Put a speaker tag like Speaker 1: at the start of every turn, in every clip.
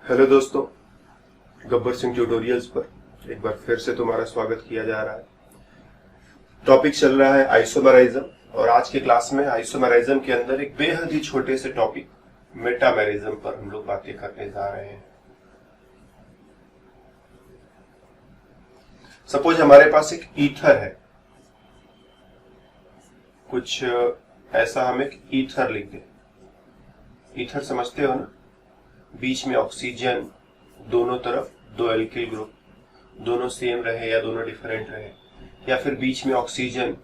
Speaker 1: Hello दोस्तों, Gabbar Singh tutorials पर एक बार फिर से तुम्हारा स्वागत किया जा रहा है। टॉपिक चल रहा है आइसोमेरिज्म और आज के क्लास में आइसोमेरिज्म के अंदर एक बेहद ही छोटे से टॉपिक मेटामेरिज्म पर हम लोग बातें करने जा रहे हैं। सपोज हमारे पास एक ईथर है, कुछ ऐसा हम एक ईथर लिख दें। ईथर समझते हो ना, बीच में ऑक्सीजन, दोनों तरफ दो एल्किल ग्रुप, दोनों सेम रहे या दोनों डिफरेंट रहे, या फिर बीच में ऑक्सीजन,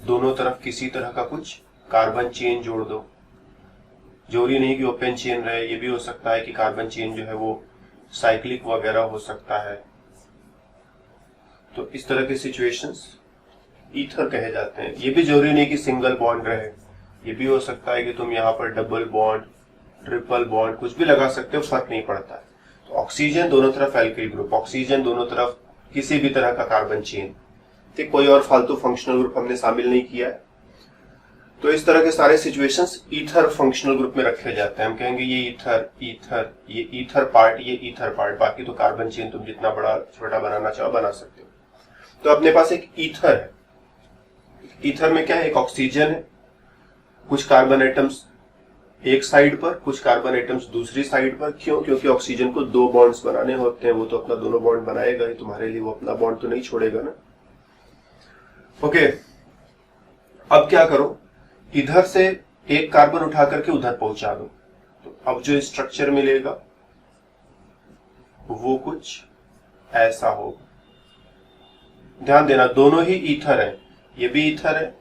Speaker 1: दोनों तरफ किसी तरह का कुछ कार्बन चेन जोड़ दो। जरूरी नहीं कि ओपन चेन रहे, ये भी हो सकता है कि कार्बन चेन जो है वो साइक्लिक वगैरह हो सकता है। तो इस तरह के सिचुएशंस ईथर कहे जाते हैं। ये भी जरूरी नहीं कि सिंगल बॉन्ड रहे, ये भी हो सकता है कि तुम यहाँ पर डबल बॉन्ड, ट्रिपल बॉन्ड कुछ भी लगा सकते हो, फर्क नहीं पड़ता है। तो ऑक्सीजन दोनों तरफ एल्किल ग्रुप, ऑक्सीजन दोनों तरफ किसी भी तरह का कार्बन चेन, ठीक, कोई और फालतू फंक्शनल ग्रुप हमने शामिल नहीं किया है। तो इस तरह के सारे सिचुएशंस ईथर फंक्शनल ग्रुप में रखे जाते हैं। हम कहेंगे ये ईथर, ईथर, ये ईथर पार्ट, ये ईथर पार्ट, बाकी तो कार्बन चेन तुम जितना बड़ा छोटा बनाना चाहो बना सकते हो। तो अपने पास एक ईथर है। ईथर में क्या है, एक ऑक्सीजन है, कुछ कार्बन एटम्स एक साइड पर, कुछ कार्बन एटम्स दूसरी साइड पर। क्यों? क्योंकि ऑक्सीजन को दो बॉन्ड्स बनाने होते हैं, वो तो अपना दोनों बॉन्ड बनाएगा ही, तुम्हारे लिए वो अपना बॉन्ड तो नहीं छोड़ेगा ना। ओके, अब क्या करो, इधर से एक कार्बन उठा करके उधर पहुंचा दो, तो अब जो स्ट्रक्चर मिलेगा वो कुछ ऐसा होगा। ध्यान देना, दोनों ही ईथर है, ये भी ईथर है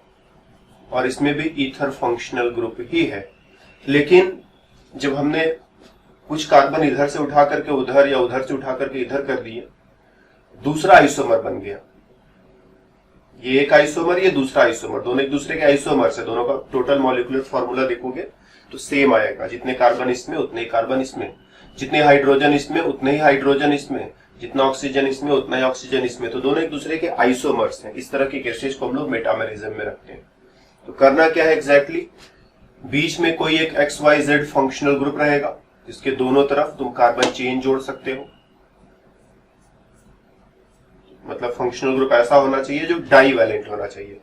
Speaker 1: और इसमें भी ईथर फंक्शनल ग्रुप ही है। लेकिन जब हमने कुछ कार्बन इधर से उठा करके उधर या उधर से उठा करके इधर कर दिए, दूसरा आइसोमर बन गया। ये एक आइसोमर, ये दूसरा आइसोमर, दोनों एक दूसरे के आइसोमर से, दोनों का टोटल मॉलिक्यूलर फॉर्मूला देखोगे तो सेम आएगा। जितने कार्बन इसमें उतने ही कार्बन इसमें, जितने हाइड्रोजन इसमें उतने ही हाइड्रोजन इसमें, जितना ऑक्सीजन इसमें उतना ही ऑक्सीजन इसमें। तो दोनों एक दूसरे के आइसोमर्स हैं। इस तरह के केसेस को हम लोग मेटामेरिज्म में रखते हैं। तो करना क्या है एग्जैक्टली, बीच में कोई एक XYZ फंक्शनल ग्रुप रहेगा, इसके दोनों तरफ तुम कार्बन चेन जोड़ सकते हो। मतलब फंक्शनल ग्रुप ऐसा होना चाहिए जो डाईवैलेंट होना चाहिए।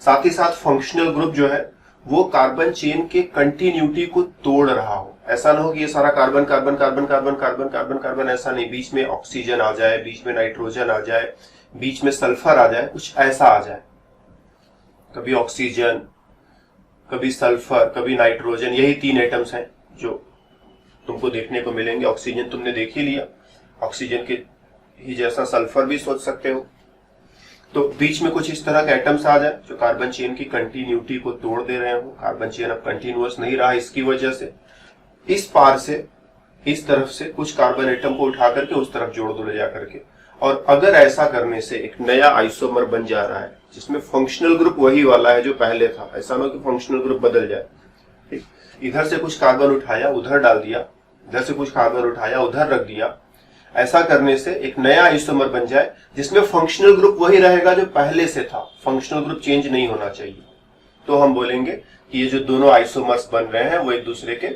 Speaker 1: साथ ही साथ फंक्शनल ग्रुप जो है वो कार्बन चेन के कंटिन्यूटी को तोड़ रहा हो। ऐसा ना हो कि ये सारा carbon carbon carbon carbon carbon carbon carbon, ऐसा नहीं। बीच में ऑक्सीजन आ जाए, बीच में नाइट्रोजन आ जाए, बीच में सल्फर आ जाए, कुछ ऐसा आ जाए। कभी ऑक्सीजन, कभी सल्फर, कभी नाइट्रोजन, यही तीन एटम्स हैं जो तुमको देखने को मिलेंगे। ऑक्सीजन तुमने देख ही लिया, ऑक्सीजन के ही जैसा सल्फर भी सोच सकते हो। तो बीच में कुछ इस तरह के एटम्स आ जाए जो कार्बन चेन की कंटिन्यूटी को तोड़ दे रहे हो। कार्बन चेन अब कंटिन्यूअस नहीं रहा, इसकी वजह से इस पार से इस तरफ से कुछ कार्बन एटम को उठा करके उस तरफ जोड़ दो ले जा करके। और अगर ऐसा करने से एक नया आइसोमर बन जा रहा है जिसमें फंक्शनल ग्रुप वही वाला है जो पहले था, ऐसा ना हो कि फंक्शनल ग्रुप बदल जाए। ठीक, इधर से कुछ कार्बन उठाया उधर डाल दिया, इधर से कुछ कार्बन उठाया उधर रख दिया, ऐसा करने से एक नया आइसोमर बन जाए जिसमें फंक्शनल ग्रुप वही रहेगा जो पहले से था, फंक्शनल ग्रुप चेंज नहीं होना चाहिए। तो हम बोलेंगे कि ये जो दोनों आइसोमर्स बन रहे हैं वो एक दूसरे के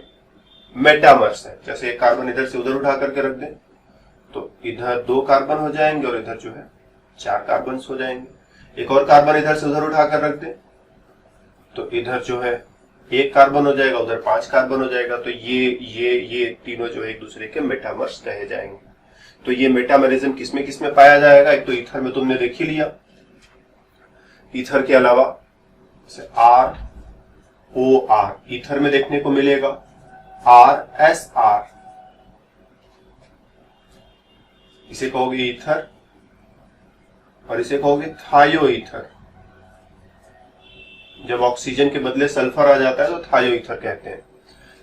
Speaker 1: मेटामर्स है। जैसे एक कार्बन इधर से उधर उठा करके रख दें तो इधर दो कार्बन हो जाएंगे और इधर जो है चार कार्बन हो जाएंगे। एक और कार्बन इधर से उधर उठाकर रख दें तो इधर जो है एक कार्बन हो जाएगा, उधर पांच कार्बन हो जाएगा। तो ये तीनों जो है एक दूसरे के मेटामर्स कहे जाएंगे। तो ये मेटामेरिज्म किसमें किसमें पाया जाएगा, एक तो ईथर में तुमने देख ही लिया। ईथर के अलावा ROR ईथर में देखने को मिलेगा, RSR इसे कहोगे ईथर और इसे कहोगे थायो ईथर। जब ऑक्सीजन के बदले सल्फर आ जाता है तो थायो ईथर कहते हैं।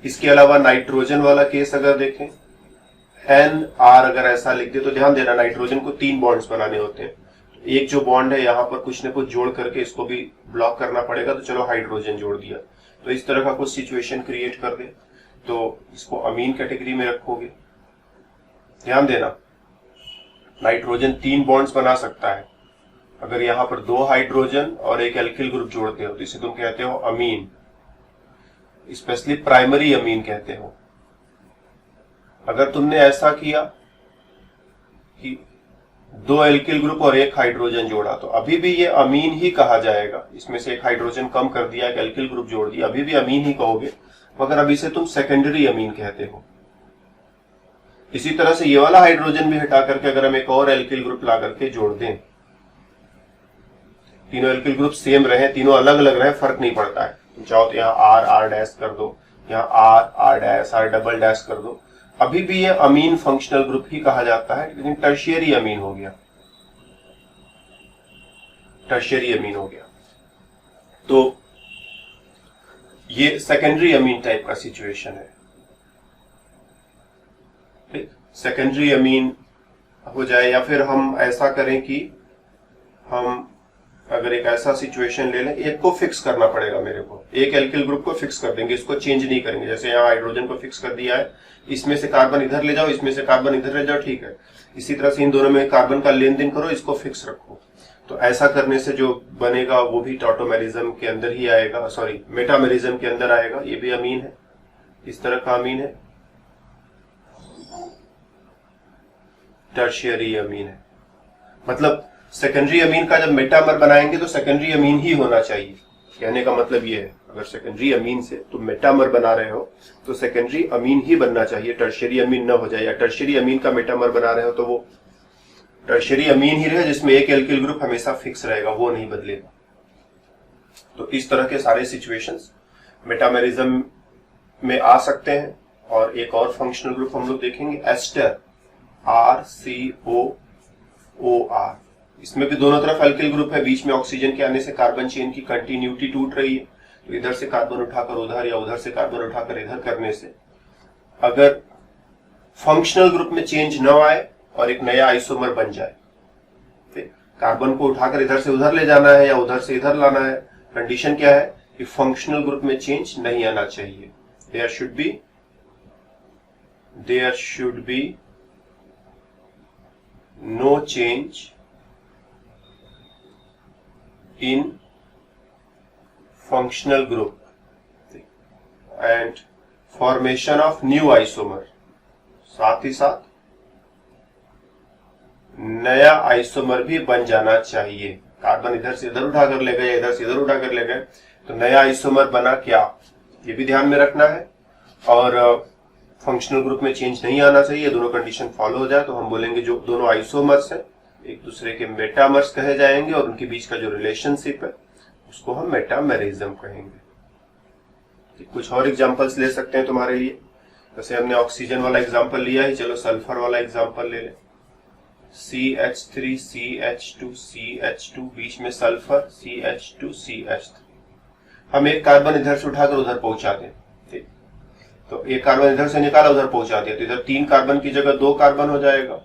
Speaker 1: इसके अलावा नाइट्रोजन वाला केस अगर देखें, NR अगर ऐसा लिख दे तो ध्यान देना, नाइट्रोजन को तीन बॉन्ड्स बनाने होते हैं। एक जो बॉन्ड है यहाँ पर कुछ न कुछ जोड़ करके इसको भी ब्लॉक करना पड़ेगा, तो चलो हाइड्रोजन जोड़ दिया। तो इस तरह का कुछ सिचुएशन क्रिएट कर दे तो इसको अमीन कैटेगरी में रखोगे। ध्यान देना, नाइट्रोजन तीन बॉन्ड्स बना सकता है। अगर यहां पर दो हाइड्रोजन और एक एल्किल ग्रुप जोड़ते हो तो इसे तुम कहते हो अमीन, स्पेशली प्राइमरी अमीन कहते हो। अगर तुमने ऐसा किया कि 2 एल्किल ग्रुप और 1 हाइड्रोजन जोड़ा तो अभी भी ये अमीन ही कहा जाएगा। इसमें से 1 हाइड्रोजन कम कर दिया, एक एल्किल ग्रुप जोड़ दिया, अभी भी अमीन ही कहोगे, मगर अभी से तुम सेकेंडरी अमीन कहते हो। इसी तरह से ये वाला हाइड्रोजन भी हटा करके अगर हम एक और एल्किल ग्रुप ला करके जोड़ दें, तीनों एल्किल ग्रुप सेम रहे, तीनों अलग अलग रहे, फर्क नहीं पड़ता है। तुम चाहो तो यहाँ आर आर डैश कर दो, यहाँ R R dash R double dash कर दो, अभी भी ये अमीन फंक्शनल ग्रुप ही कहा जाता है, लेकिन टर्शियरी अमीन हो गया, टर्शियरी अमीन हो गया। तो ये सेकेंडरी अमीन टाइप का सिचुएशन है। ठीक, सेकेंडरी अमीन हो जाए, या फिर हम ऐसा करें कि हम अगर एक ऐसा सिचुएशन ले लें, एक को फिक्स करना पड़ेगा मेरे को, एक एल्किल ग्रुप को फिक्स कर देंगे, इसको चेंज नहीं करेंगे। जैसे यहाँ हाइड्रोजन को फिक्स कर दिया है, इसमें से कार्बन इधर ले जाओ, इसमें से कार्बन इधर ले जाओ, ठीक है। इसी तरह से इन दोनों में कार्बन का लेन देन करो, इसको फिक्स रखो। तो ऐसा करने से जो बनेगा वो भी टॉटोमेरिज्म के अंदर ही आएगा, सॉरी मेटामेरिज्म के अंदर आएगा। ये भी अमीन है, इस तरह का अमीन है, टर्शियरी अमीन है। मतलब सेकेंडरी अमीन का जब मेटामर बनाएंगे तो सेकेंडरी अमीन ही होना चाहिए। कहने का मतलब ये है, अगर सेकेंडरी अमीन से तुम मेटामर बना रहे हो तो सेकेंडरी अमीन ही बनना चाहिए, टर्शियरी अमीन न हो जाए। या टर्शियरी अमीन का मेटामर बना रहे हो तो वो टर्शियरी अमीन ही रहे जिसमें एक एल्किल ग्रुप हमेशा फिक्स रहेगा, वो नहीं बदलेगा। तो इस तरह के सारे सिचुएशंस मेटामेरिज्म में आ सकते हैं। और एक और फंक्शनल ग्रुप हम लोग देखेंगे, एस्टर, RCOOR। इसमें भी दोनों तरफ एल्किल ग्रुप है, बीच में ऑक्सीजन के आने से कार्बन चेन की कंटिन्यूटी टूट रही है। तो इधर से कार्बन उठाकर उधर या उधर से कार्बन उठाकर इधर करने से अगर फंक्शनल ग्रुप में चेंज न आए और एक नया आइसोमर बन जाए, कार्बन को उठाकर इधर से उधर ले जाना है या उधर से इधर लाना है, कंडीशन क्या है कि फंक्शनल ग्रुप में चेंज नहीं आना चाहिए। There should be no change in functional group and formation of new isomer। साथ ही साथ नया आइसोमर भी बन जाना चाहिए। कार्बन इधर से इधर उठाकर ले गए, इधर से इधर उठाकर ले गए, तो नया आइसोमर बना क्या, ये भी ध्यान में रखना है। और फंक्शनल ग्रुप में चेंज नहीं आना चाहिए, दोनों कंडीशन फॉलो हो जाए तो हम बोलेंगे जो दोनों आइसोमर्स है एक दूसरे के मेटामर्स कहे जाएंगे और उनके बीच का जो रिलेशनशिप है उसको हम मेटामेरिज्म कहेंगे। कुछ और एग्जांपल्स ले सकते हैं तुम्हारे लिए, जैसे हमने ऑक्सीजन वाला एग्जांपल लिया है, चलो सल्फर वाला एग्जांपल ले लें। CH3 CH2 CH2, बीच में सल्फर, CH2 CH3। हम एक कार्बन इधर से उठाकर उधर पहुंचा दें, ठीक, तो एक कार्बन इधर से निकाला उधर पहुंचा दिया, तो इधर 3 कार्बन की जगह 2 कार्बन हो जाएगा,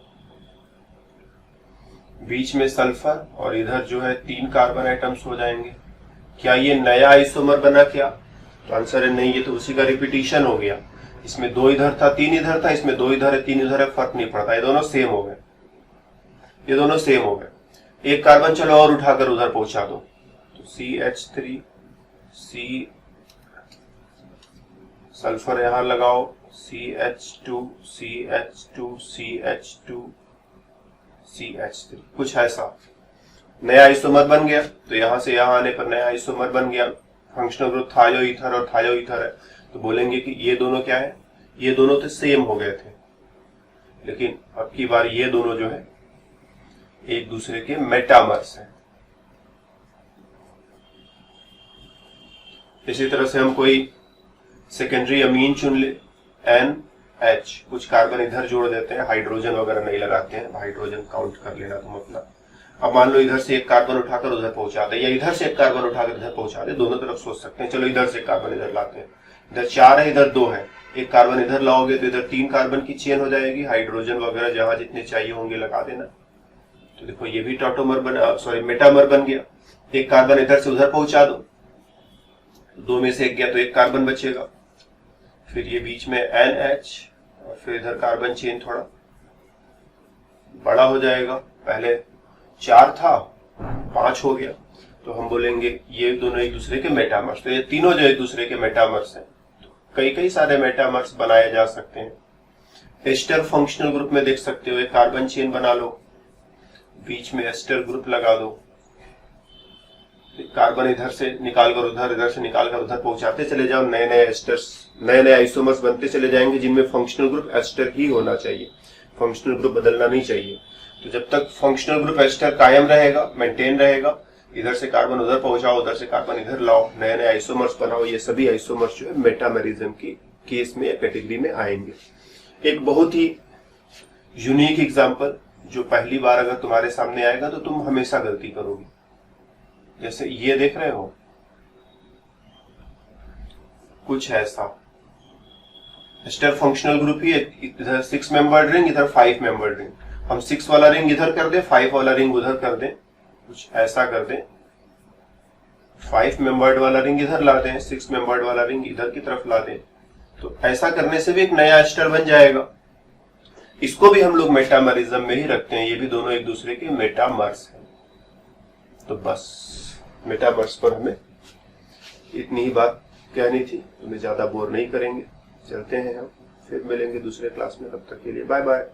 Speaker 1: बीच में सल्फर और इधर जो है 3 कार्बन आइटम्स हो जाएंगे। क्या ये नया आइसोमर बना क्या? तो आंसर है नहीं, ये तो उसी का रिपीटिशन हो गया। इसमें 2 इधर था 3 इधर था, इसमें 2 इधर है 3 इधर है, फर्क नहीं पड़ता, ये दोनों सेम हो गए, ये दोनों सेम हो गए। एक कार्बन चलो और उठाकर उधर पहुंचा दो, तो CH3 C, सल्फर यहां लगाओ, CH2 CH2 CH2 CH3, कुछ ऐसा नया आइसोमर बन गया। तो यहां से यहां आने पर नया आइसोमर बन गया। फंक्शनल ग्रुप थायो ईथर और थायो ईथर है, तो बोलेंगे कि ये दोनों क्या है, ये दोनों तो सेम हो गए थे, लेकिन अब की बार ये दोनों जो है एक दूसरे के मेटामर्स हैं। इसी तरह से हम कोई सेकेंडरी अमीन चुन ले, NH, कुछ कार्बन इधर जोड़ देते हैं, हाइड्रोजन वगैरह नहीं लगाते हैं, हाइड्रोजन काउंट कर लेना तुम अपना। अब मान लो इधर से एक कार्बन उठाकर उधर पहुंचा दे या इधर से एक कार्बन उठाकर इधर पहुंचा दे, दोनों तरफ सोच सकते हैं। चलो इधर से कार्बन इधर लाते हैं, इधर 4 है इधर 2 है, एक कार्बन इधर लाओगे तो इधर 3 कार्बन की चेन हो जाएगी, हाइड्रोजन वगैरह जहां जितने चाहिए होंगे लगा देना। तो देखो ये भी टॉटोमर बना, सॉरी मेटामर बन गया। एक कार्बन इधर से उधर पहुंचा दो, 2 में से एक गया तो एक कार्बन बचेगा, फिर ये बीच में NH और फिर इधर कार्बन चेन थोड़ा बड़ा हो जाएगा, पहले 4 था 5 हो गया, तो हम बोलेंगे ये दोनों एक दूसरे के मेटामर्स। तो ये तीनों जो एक दूसरे के मेटामर्स हैं, तो कई सारे मेटामर्स बनाए जा सकते हैं। एस्टर फंक्शनल ग्रुप में देख सकते हो, एक कार्बन चेन बना लो, बीच में एस्टर ग्रुप लगा दो, कार्बन इधर से निकालकर उधर, इधर से निकालकर उधर पहुंचाते चले जाओ, नए नए एस्टर्स, नए नए आइसोमर्स बनते चले जाएंगे जिनमें फंक्शनल ग्रुप एस्टर ही होना चाहिए, फंक्शनल ग्रुप बदलना नहीं चाहिए। तो जब तक फंक्शनल ग्रुप एस्टर कायम रहेगा, मेंटेन रहेगा, इधर से कार्बन उधर पहुंचाओ, उधर से कार्बन इधर लाओ, नए नए आइसोमर्स बनाओ, ये सभी आइसोमर्स जो है मेटामेरिज्म की केस में या कैटेगरी में आएंगे। एक बहुत ही यूनिक एग्जांपल जो पहली बार अगर तुम्हारे सामने आएगा तो तुम हमेशा गलती करोगे। जैसे ये देख रहे हो, कुछ ऐसा एस्टर फंक्शनल ग्रुप ही, इधर 6 मेंबर्ड रिंग, इधर 5 मेंबर्ड रिंग, हम 6 वाला रिंग इधर कर दें, 5 वाला रिंग उधर कर दें, कुछ ऐसा कर दें, 5 मेंबर्ड वाला रिंग इधर ला दें, 6 मेंबर्ड वाला रिंग इधर की तरफ ला दें, तो ऐसा करने से भी एक नया एस्टर बन जाएगा। इसको भी हम लोग मेटामरिज्म में ही रखते हैं, ये भी दोनों एक दूसरे के मेटामर्स हैं। तो बस मेटामर्स पर हमें इतनी ही बात कहनी थी, तुम्हें ज्यादा बोर नहीं करेंगे, चलते हैं हम, फिर मिलेंगे दूसरे क्लास में, तब तक के लिए बाय बाय।